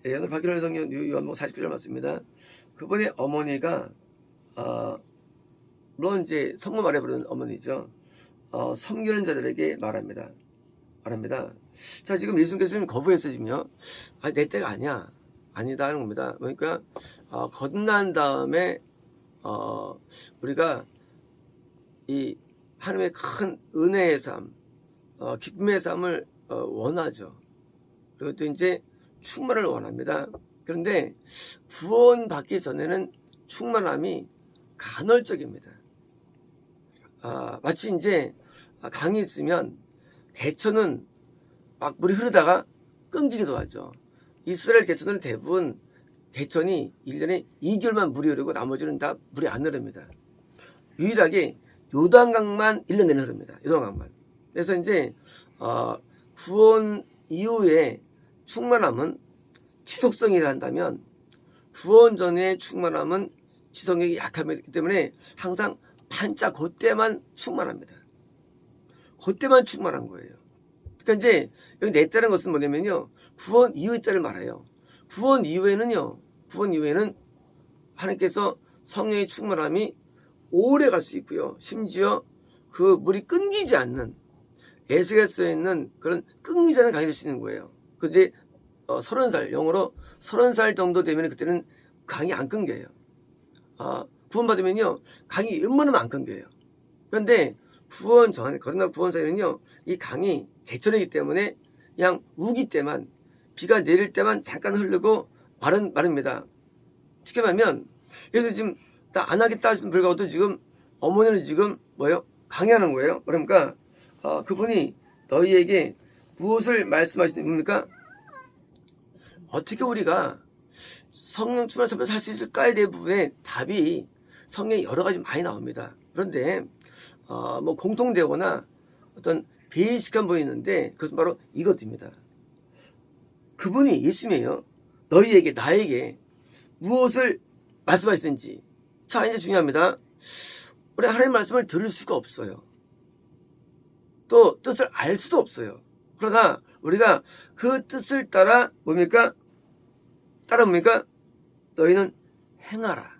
오늘 박일환 성경 요한복음 49절 맞습니다. 그분의 어머니가 물론 이제 성모 마리아 부르는 어머니죠. 섬기는 자들에게 말합니다. 자, 지금 예수님께서는 거부했으시며 내 때가 아니야. 아니다 하는 겁니다. 그러니까 거듭난 다음에 우리가 이 하나님의 큰 은혜의 삶, 기쁨의 삶을 원하죠. 그리고 또 이제 충만을 원합니다. 그런데 구원받기 전에는 충만함이 간헐적입니다. 마치 이제 강이 있으면 개천은 막 물이 흐르다가 끊기기도 하죠. 이스라엘 개천은 대부분 개천이 1년에 2개월만 물이 흐르고 나머지는 다 물이 안 흐릅니다. 유일하게 요단강만 1년 내내 흐릅니다. 요단강만. 그래서 이제 구원 이후에 충만함은 지속성이라 한다면 구원 전의 충만함은 지속력이 약하기 때문에 항상 반짝 그때만 충만합니다. 그때만 충만한 거예요. 그러니까 이제 여기 내 때라는 것은 뭐냐면요, 구원 이후의 때를 말해요. 구원 이후에는 하나님께서 성령의 충만함이 오래 갈 수 있고요. 심지어 그 물이 끊기지 않는, 에스겔서에 있는 그런 끊기지 않는 강이 될 수 있는 거예요. 근데 30살, 영어로 30살 정도 되면 그때는 강이 안 끊겨요. 구원받으면요, 강이 웬만하면 안 끊겨요. 그런데 구원 전, 그러나 구원 사이는요, 이 강이 개천이기 때문에 그냥 우기 때만, 비가 내릴 때만 잠깐 흐르고 마릅니다. 쉽게 말하면, 그래서 지금 나 안 하겠다 하시는 불구하고도 지금 어머니는 지금 강의하는 거예요. 그러니까 그분이 너희에게 무엇을 말씀하시는 겁니까? 어떻게 우리가 성령 충만한 삶을 살 수 있을까에 대한 부분에 답이 성경에 여러 가지 많이 나옵니다. 그런데 공통되거나 어떤 베이직한 부분이 있는데 그것은 바로 이것입니다. 그분이 예수님이에요. 너희에게, 나에게 무엇을 말씀하시든지. 자, 이제 중요합니다. 우리 하나님의 말씀을 들을 수가 없어요. 또 뜻을 알 수도 없어요. 그러나 우리가 그 뜻을 따라 뭡니까? 너희는 행하라예요.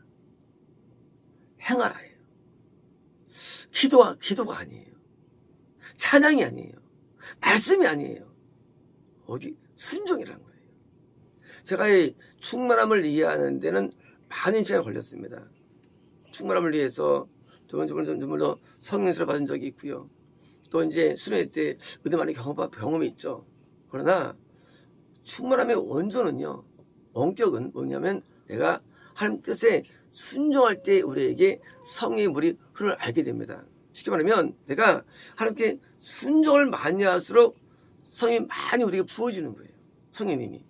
기도가 아니에요. 찬양이 아니에요. 말씀이 아니에요. 순종이라는 거예요. 제가 이 충만함을 이해하는 데는 많은 시간이 걸렸습니다. 충만함을 위해서 좀 더 성령을 받은 적이 있고요. 또 이제 수련회 때 은혜 많이 경험이 있죠. 그러나 충만함의 원격은 뭐냐면 내가 하나님 뜻에 순종할 때 우리에게 성령의 물이 흐름을 알게 됩니다. 쉽게 말하면 내가 하나님께 순종을 많이 할수록 성령이 많이 우리에게 부어지는 거예요. 성령님이.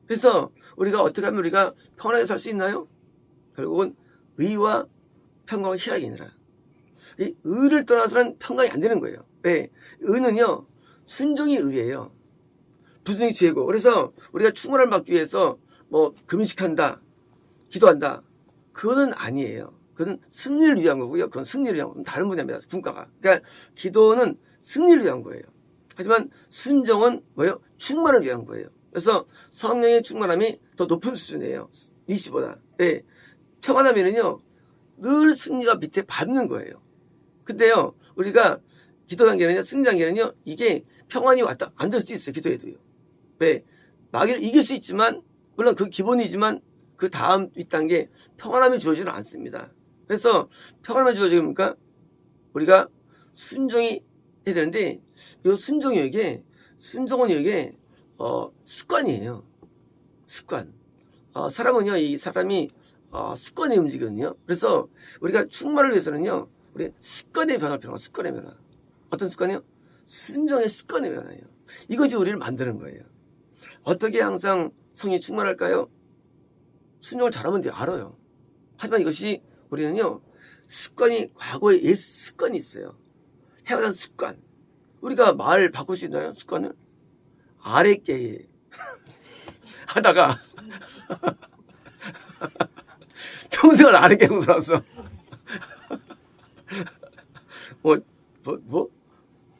그래서 우리가 어떻게 하면 우리가 평안하게 살 수 있나요? 결국은 의와 평강과 희락이 아니라 이 의를 떠나서는 평강이 안 되는 거예요. 왜? 의는요, 순종이 의예요. 불순종이 죄고. 그래서 우리가 충만함을 받기 위해서 금식한다, 기도한다, 그거는 아니에요. 그건 승리를 위한 거고요. 그건 승리를 위한 거. 다른 분야입니다. 분과가. 그러니까 기도는 승리를 위한 거예요. 하지만 순종은 충만을 위한 거예요. 그래서 성령의 충만함이 더 높은 수준이에요. 니시보다. 네. 평안하면은요, 늘 승리가 밑에 밟는 거예요. 근데요, 우리가 기도 단계는요, 승리 단계는요, 이게 평안이 왔다 안 될 수도 있어요. 기도해도요. 왜? 마귀를 이길 수 있지만, 물론 그 기본이지만 그 다음 윗단계 평안함이 주어지지는 않습니다. 그래서 평안함이 주어지니까 우리가 순종이 해야 되는데, 이 순종은 이게 습관이에요. 습관. 사람은요, 이 사람이 습관에 움직이거든요. 그래서 우리가 충만을 위해서는요, 우리 습관의 변화 필요합니다. 습관의 변화. 어떤 습관이요? 순종의 습관의 변화예요. 이것이 우리를 만드는 거예요. 어떻게 항상 성이 충만할까요? 순종을 잘하면 돼요. 알아요. 하지만 이것이 우리는요, 과거에 옛 습관이 있어요. 해왔던 습관. 우리가 말 바꿀 수 있나요? 습관을? 아랫게 하다가 평생을 아랫게 살았어.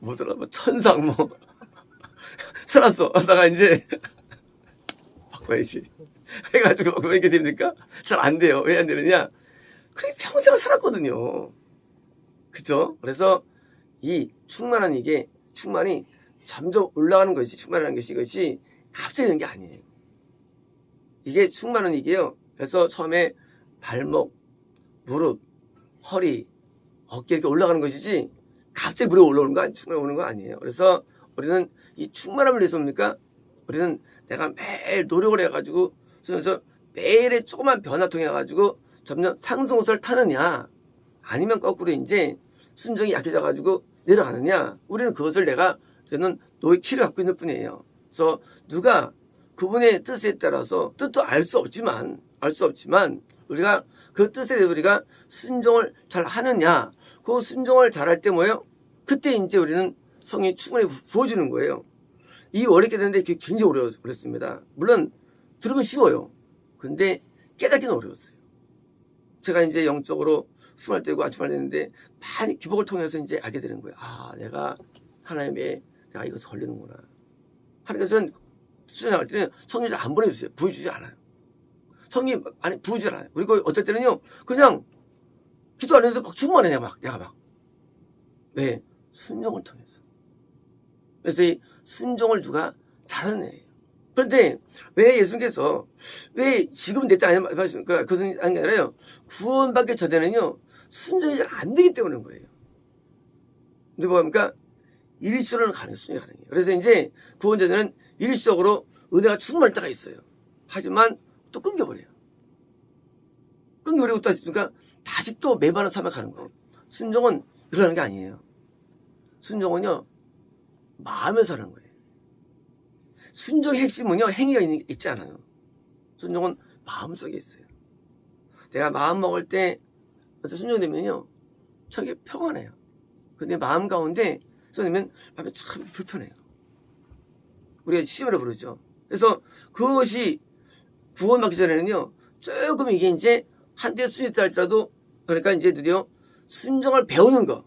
뭐더라, 천상, 살았어. 하다가 이제, 바꿔야지. 해가지고 그럼 이게 됩니까? 잘 안 돼요. 왜 안 되느냐? 그게 평생을 살았거든요. 그죠? 그래서 이 충만한 이게 충만이 점점 올라가는 것이 충만이라는 것이 이것이 갑자기 되는 게 아니에요. 이게 충만은 이게요. 그래서 처음에 발목, 무릎, 허리, 어깨 이렇게 올라가는 것이지 갑자기 물에 올라오는 거 충만이 오는 거 아니에요. 그래서 우리는 이 충만함을 위해서 뭡니까? 우리는 내가 매일 노력을 해가지고 그래서 매일의 조그만 변화 통해 가지고 점점 상승호수를 타느냐 아니면 거꾸로 이제 순종이 약해져가지고 내려가느냐 우리는 그것을 저는 너의 키를 갖고 있는 뿐이에요. 그래서 누가 그분의 뜻에 따라서 뜻도 알 수 없지만 우리가 그 뜻에 우리가 순종을 잘 하느냐 그 순종을 잘할 때 뭐예요? 그때 이제 우리는 성이 충분히 부어지는 거예요. 이 어렵게 되는데 굉장히 어렵습니다. 물론 들으면 쉬워요. 근데 깨닫기는 어려웠어요. 제가 이제 영적으로 숨을 떼고 아침을 냈는데 많이 기복을 통해서 이제 알게 되는 거예요. 아, 내가 하나님의 내가 이것을 걸리는구나. 하나님께서는 수련할 때는 성령을 안 보내주세요. 부어주지 않아요. 성이 많이 부어주지 않아요. 그리고 어떨 때는요, 그냥 기도 안 했는데 막 충만해, 내가 막. 왜? 순종을 통해서. 그래서 이 순종을 누가 잘하는 애예요. 그런데 왜 예수님께서 왜 지금 내 때 아니면 그것은 아닌 게 아니라요. 구원받기 전에는요 순종이 잘 안 되기 때문인 거예요. 근데 뭐합니까? 일시적으로는 가능해요. 순종이 가능해요. 그래서 이제 구원 전에는 일시적으로 은혜가 충만할 때가 있어요. 하지만 또 끊겨버려요. 끊겨버리고 또 하십니까? 다시 또 메마른 삶에 가는 거예요. 순종은 일어나는 게 아니에요. 순종은요 마음에서 하는 거예요. 순종의 핵심은요 행위가 있지 않아요. 순종은 마음속에 있어요. 내가 마음 먹을 때 순종이 되면요 저게 평안해요. 근데 마음 가운데 순종되면 마음이 참 불편해요. 우리가 시험을 부르죠. 그래서 그것이 구원받기 전에는요 조금 이게 이제 한때 순종했다 할지라도 그러니까 이제 드디어 순종을 배우는 거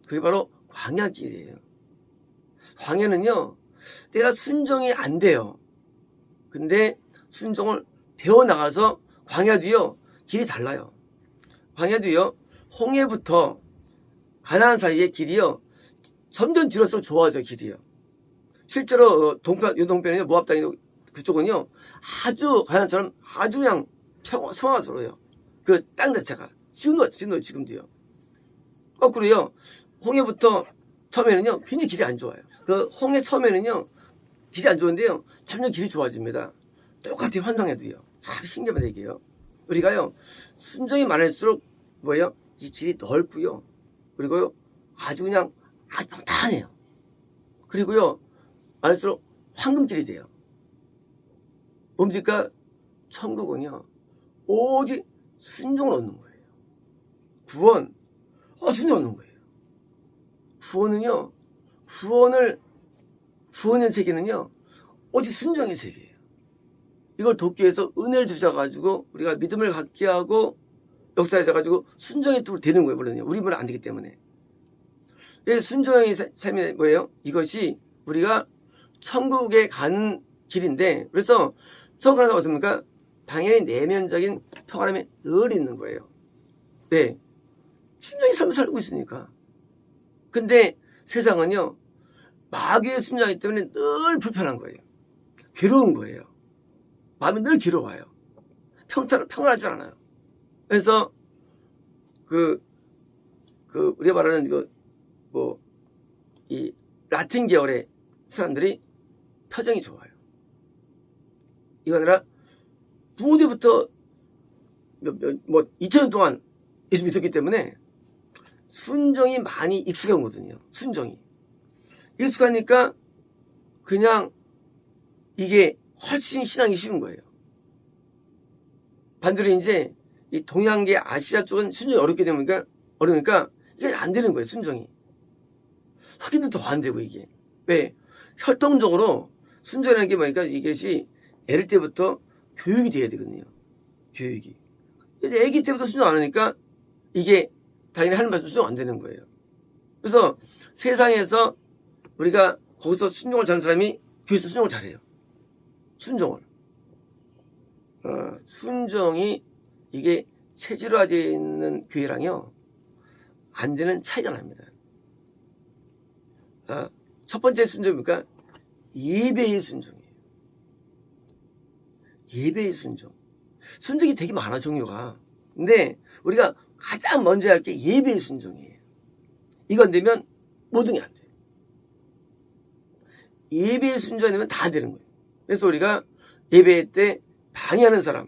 그게 바로 광야길이에요. 광야는요 내가 순종이 안 돼요. 근데 순종을 배워나가서 광야도요 길이 달라요. 광야도요 홍해부터 가나안 사이의 길이요 점점 뒤로서 좋아져 길이요. 실제로 요동편은요 모압 땅이 그쪽은요 아주 가나안처럼 아주 그냥 평화스러워요. 그 땅 자체가 지금도요. 거꾸로요 홍해부터 처음에는요 굉장히 길이 안 좋아요. 그 홍해 처음에는요 길이 안 좋은데요 점점 길이 좋아집니다. 똑같이 환상해도요. 참 신기한 얘기예요. 우리가요 순종이 많을수록 뭐예요? 이 길이 넓고요. 그리고요 아주 그냥 아주 평탄해요. 그리고요 많을수록 황금길이 돼요. 뭡니까? 천국은요 오직 순종을 얻는 거예요. 순종을 얻는 거예요. 구원은요 구원의 세계는요 오직 순종의 세계예요. 이걸 돕기 위해서 은혜를 주셔가지고 우리가 믿음을 갖게 하고 역사해져가지고 순종의 또 되는 거예요. 물론요 우리 말은 안 되기 때문에. 순종의 삶이 뭐예요? 이것이 우리가 천국에 가는 길인데 그래서 천국 가는 어떻습니까? 당연히 내면적인 평안함이 늘 있는 거예요. 왜? 순종의 삶을 살고 있으니까. 근데 세상은요 마귀의 순종이기 때문에 늘 불편한 거예요. 괴로운 거예요. 마음이 늘 괴로워요. 평안하지 않아요. 그래서 우리가 말하는 이 라틴 계열의 사람들이 표정이 좋아요. 이거 아니라 부모 때부터 2000년 동안 예수 믿었기 때문에 순종이 많이 익숙한 거거든요. 순종이. 익숙하니까 그냥 이게 훨씬 신앙이 쉬운 거예요. 반대로 이제 이 동양계 아시아 쪽은 순종이 어려우니까 이게 안 되는 거예요. 순종이. 하기도 더 안 되고 이게. 왜? 혈통적으로 순종이라는 게 뭐니까 이것이 어릴 때부터 교육이 돼야 되거든요. 교육이. 근데 아기 때부터 순종 안 하니까 이게 당연히 하는 말씀 순종 안 되는 거예요. 그래서 세상에서 우리가 거기서 순종을 잘하는 사람이 교회에서 순종을 잘해요. 순종을. 순종이 이게 체질화되어 있는 교회랑요 안 되는 차이가 납니다. 첫 번째 순종이니까 예배의 순종이에요. 예배의 순종. 순종이 되게 많아, 종류가. 근데 우리가 가장 먼저 할 게 예배의 순종이에요. 이건 되면 모든 게 안 돼요. 예배의 순종이 되면 다 되는 거예요. 그래서 우리가 예배 때 방해하는 사람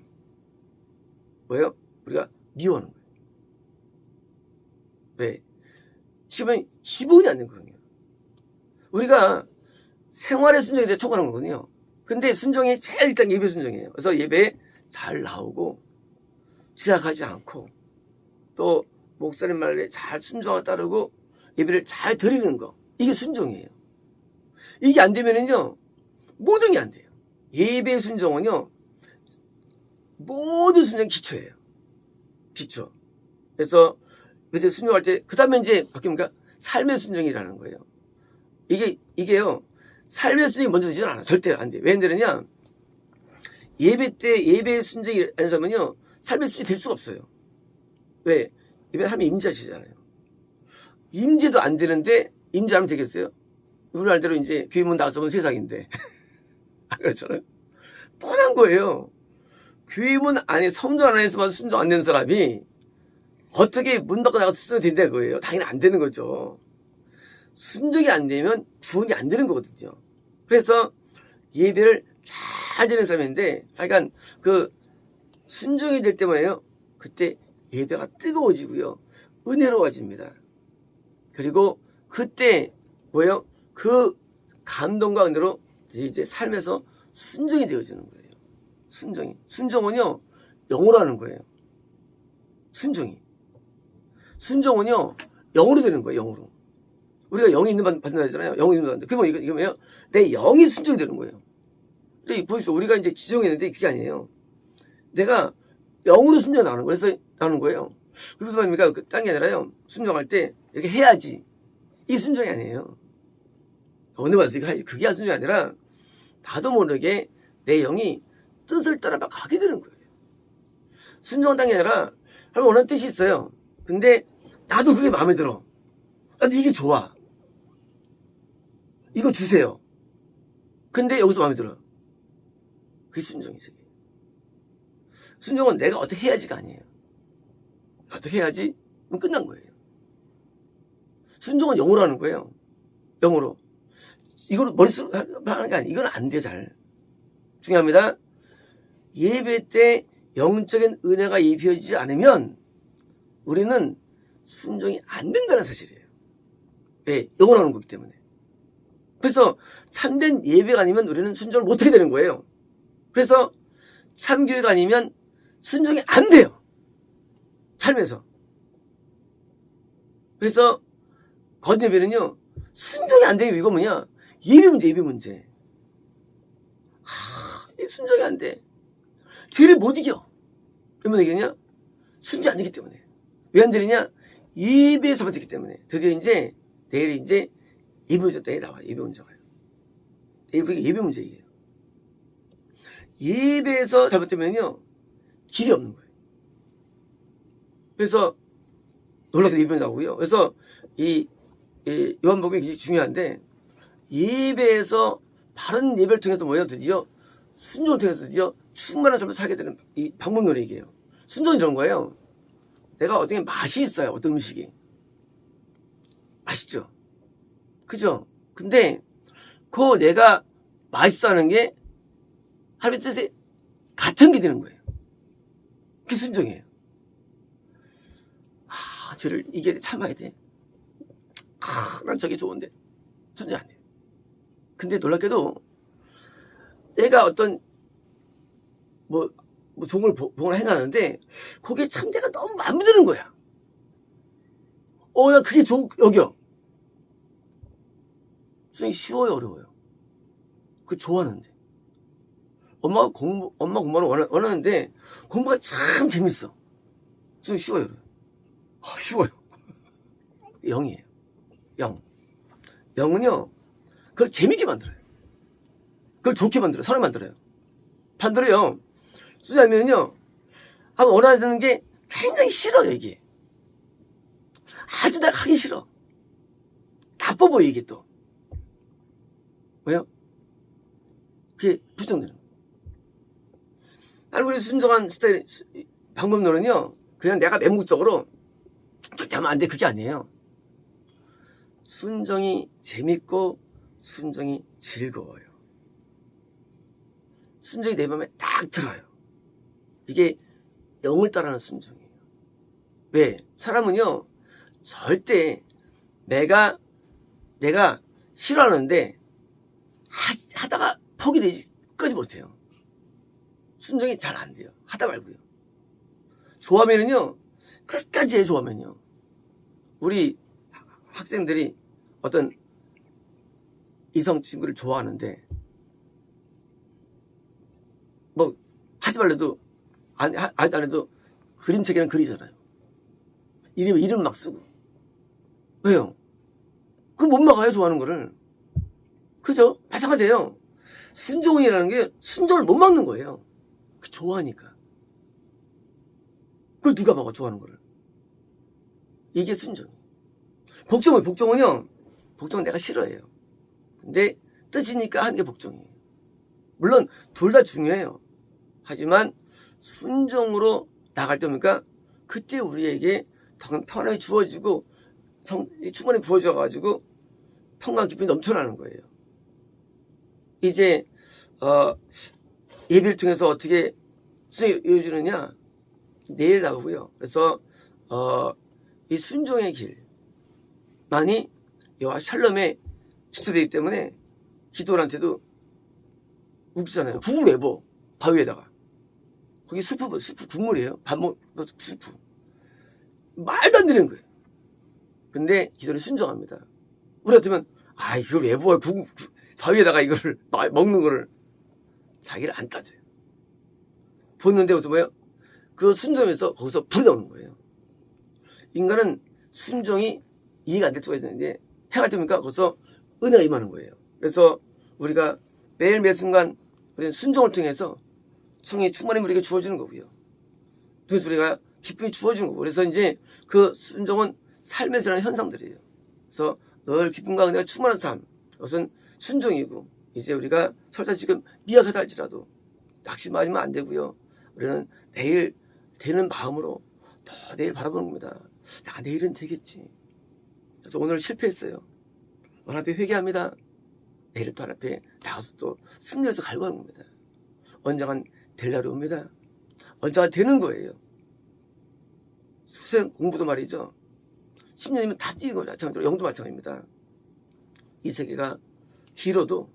뭐예요? 우리가 미워하는 거예요. 왜? 기본이 안 된 거거든요. 우리가 생활의 순종에 대해 촉구하는 거거든요. 근데 순종이 제일 일단 예배 순종이에요. 그래서 예배에 잘 나오고 지각하지 않고 또 목사님 말에 잘 순종하고 따르고 예배를 잘 드리는 거, 이게 순종이에요. 이게 안 되면은요 모든 게 안 돼요. 예배 순종은요 모든 순종이 기초예요. 기초. 그래서 예배 순종할 때 그 다음에 이제 바뀝니까? 삶의 순종이라는 거예요. 이게요 삶의 순종이 먼저 되지는 않아. 절대 안 돼. 왜 되느냐? 예배 때 예배 순종이 안 되면요 삶의 순종이 될 수가 없어요. 왜? 예배를 하면 임재하시잖아요. 임재도 안 되는데 임재하면 되겠어요? 우리 말대로 이제 교회 문 나가서 본 세상인데 그렇잖아요. 뻔한 거예요. 교회 문 안에 성전 안에서만 순종 안 되는 사람이 어떻게 문 닫고 나가서 순종이 된다 그거예요. 당연히 안 되는 거죠. 순종이 안 되면 구원이 안 되는 거거든요. 그래서 예배를 잘 드리는 사람인데 하여간 그 순종이 될 때만요 그때 예배가 뜨거워지고요 은혜로워집니다. 그리고 그때 뭐예요? 그 감동과 은혜로 이제 삶에서 순종이 되어지는 거예요. 순종은요 영으로 하는 거예요. 순종은요 영으로 되는 거예요. 영으로. 우리가 영이 있는 받는다 하잖아요. 영이 있는 받는다. 그러면 이거 뭐예요? 내 영이 순종이 되는 거예요. 근데 보십시오. 우리가 이제 지정했는데 그게 아니에요. 내가 영으로 순종이 나오는 거예요. 그래서 나오는 거예요. 그래서 말입니까? 딴 게 아니라요. 순종할 때 이렇게 해야지. 이게 순종이 아니에요. 어느 가서 그게 순종이 아니라 나도 모르게 내 영이 뜻을 따라 막 가게 되는 거예요. 순종한 게 아니라 하면 원하는 뜻이 있어요. 근데 나도 그게 마음에 들어. 나도 이게 좋아. 이거 주세요. 근데 여기서 마음에 들어. 그게 순종이세요. 순종은 내가 어떻게 해야지가 아니에요. 어떻게 해야지? 그럼 끝난 거예요. 순종은 영어로 하는 거예요. 영어로. 이걸 머릿속으로 하는 게 아니에요. 이건 안 돼, 잘. 중요합니다. 예배 때 영적인 은혜가 입혀지지 않으면 우리는 순종이 안 된다는 사실이에요. 왜? 영어로 하는 거기 때문에. 그래서 참된 예배가 아니면 우리는 순종을 못하게 되는 거예요. 그래서 참교회가 아니면 순종이 안 돼요. 삶에서. 그래서 거듭예배는요 순종이 안 되는 이유가 뭐냐? 예배 문제. 순종이 안 돼. 죄를 못 이겨. 왜 못 이기냐? 순종이 안 되기 때문에. 왜 안 되느냐? 예배에서 못했기 때문에. 드디어 이제 내일 이제 예배 문제 내일 나와요. 예배 문제가. 예배 문제예요. 예배에서 잘못되면요 길이 없는 거예요. 그래서 놀랍게 예배 나오고요. 그래서 이 요한복음이 굉장히 중요한데 예배에서 바른 예배를 통해서 뭐예요? 드디어 순종을 통해서 드디어 충만한 삶을 살게 되는 이 방법론이 얘기예요. 순종이 이런 거예요. 내가 어떤 게 맛이 있어요. 어떤 음식이. 맛있죠? 그죠? 근데 그 내가 맛있어하는 게 하나님의 뜻에 같은 게 되는 거예요. 그게 순종이에요. 죄를 이겨야 돼. 참아야 돼. 난 저게 좋은데. 순종 안 해요. 근데 놀랍게도 내가 어떤 종을 행하는데 그게 참 내가 너무 마음에 드는 거야. 나 그게 여겨. 순종이 쉬워요, 어려워요? 그거 좋아하는데. 엄마 공부를 원하는데 공부가 참 재밌어. 순종이 쉬워요. 쉬워요. 영이에요. 영은요 그걸 재밌게 만들어요. 그걸 좋게 만들어요. 사람 만들어요. 반대로요 순종하면요, 원하는 게 굉장히 싫어요, 이게. 아주 내가 하기 싫어. 나빠 보여, 이게 또. 왜요? 그게 부정되는 거예요. 우리 순종한 스타일, 방법론은요, 그냥 내가 맹목적으로 그렇게 하면 안 돼. 그게 아니에요. 순종이 재밌고, 순종이 즐거워요. 순종이 내 마음에 딱 들어요. 이게 영을 따르는 순종이에요. 왜? 사람은요, 절대 내가 싫어하는데 하다가 포기되지 끝까지 못해요. 순종이 잘 안 돼요. 하다 말고요. 좋아하면은요, 끝까지 해. 좋아하면요, 우리 학생들이 어떤 이성 친구를 좋아하는데 뭐 하지 말래도 안 해도 그림책에는 그리잖아요. 이름 막 쓰고. 왜요? 그거 못 막아요, 좋아하는 거를. 그죠? 마찬가지예요. 순종이라는 게 순종을 못 막는 거예요. 좋아하니까. 그걸 누가 막아, 좋아하는 거를. 이게 순종. 복종은요, 복종은 내가 싫어해요. 근데 뜻이니까 하는 게 복종이에요. 물론 둘 다 중요해요. 하지만 순종으로 나갈 때니까 그때 우리에게 더 편안이 주어지고 충만히 부어져가지고 평강 기쁨이 넘쳐나는 거예요. 이제 예배를 통해서 어떻게 순종이 이어지느냐, 내일 나오고요. 그래서 이 순종의 길만이 여호와 샬롬에 기초되기 때문에 기도한테도 웃기잖아요. 국을 왜 부어? 바위에다가. 거기 수프 국물이에요. 수프. 말도 안 되는 거예요. 근데 기도는 순종합니다. 우리 같으면 이걸 왜 부어요? 바위에다가 이거를 먹는 거를. 자기를 안 따져요. 부었는데 거기서 뭐예요? 그 순종에서 거기서 불이 나오는 거예요. 인간은 순종이 이해가 안 될 수가 있는데 해갈 때니까 거기서 은혜가 임하는 거예요. 그래서 우리가 매일 매 순간 우리는 순종을 통해서 성이 충만히 우리에게 주어지는 거고요. 그래서 우리가 기쁨이 주어지는 거고. 그래서 이제 그 순종은 삶에서 일어나는 현상들이에요. 그래서 늘 기쁨과 은혜가 충만한 삶, 그것은 순종이고, 이제 우리가 설사 지금 미약하다 할지라도 낙심하면 안 되고요. 우리는 내일 되는 마음으로 더 내일 바라보는 겁니다. 내일은 되겠지. 그래서 오늘 실패했어요. 오늘 앞에 회개합니다. 내일 또 앞에 나가서 또 승리해서 갈구하는 겁니다. 언젠간 될 날이 옵니다. 언젠간 되는 거예요. 수생 공부도 말이죠. 10년이면 다 뛰는 거죠. 마찬가지로 영도 마찬가지입니다. 이 세계가 길어도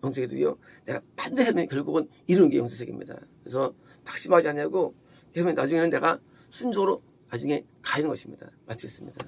영세계도요, 내가 반드시 하면 결국은 이루는 게 영세세계입니다. 그래서 낙심하지 않냐고, 나중에는 내가 순종으로 나중에 가는 것입니다. 마치겠습니다.